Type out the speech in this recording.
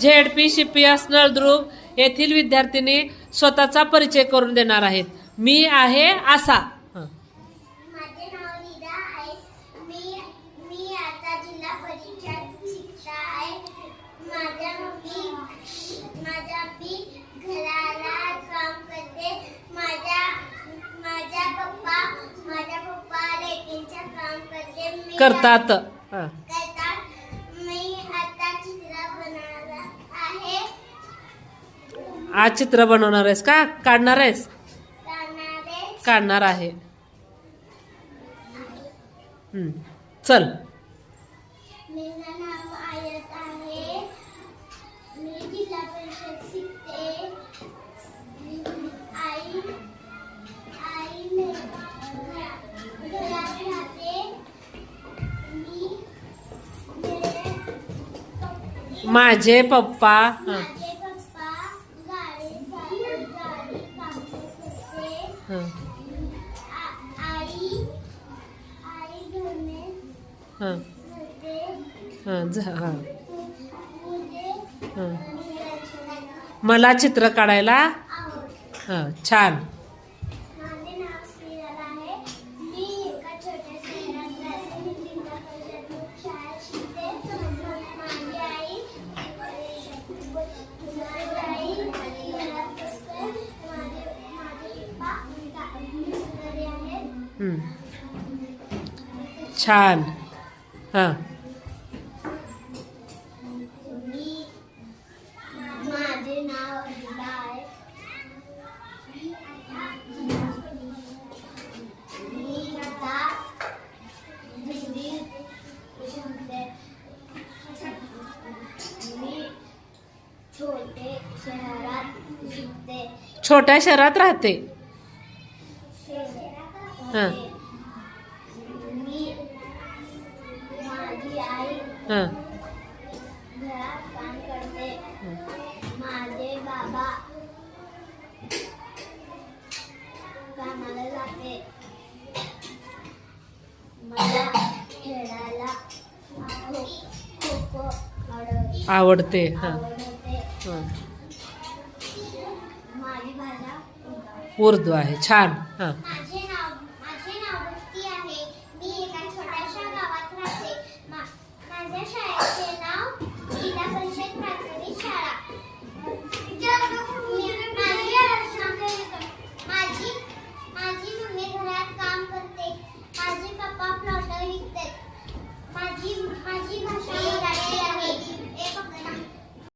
ZP शिपियास Naldurg येथील विद्यार्थिनी स्वतःचा परिचय करून देणार आहेत. मी आहे आसा. माझे नाव लीला आहे. मी आता जिल्हा परिषद शिक्षिका आहे. माझ्या मी घराला काम करते. माझ्या पप्पा रेटिंगचं काम करतात. मी आता चित्र बनवणार आहे. आज चित्र बनवणार आहेस का? काढणार आहेस? काढणार आहे. चल. माझं नाव आयत आहे. मी जिल्हा परिषद शिकते. आई घरात राहते. माझे पप्पा गाडी काम करते. आई धुणे मला चित्र काढायला छान. माझे नाव श्रीराला आहे. मी एका छोट्या शहरात राहते. मी जिल्हा परिषद शाळेत शिकते. माझी आई घरात असते. माझे पप्पा घरी आहेत. छान. माझे नाव लीला आहे. मी आता दुसरी शिकते. मी छोटे शहरात शिकते. छोट्या शहरात राहते. माझी आई घरात काम करते. माझे बाबा कामाला जाते. मला खेळायला खो-खो आवडते. आवडते. माझी भाषा उर्दू आहे. छान. माझी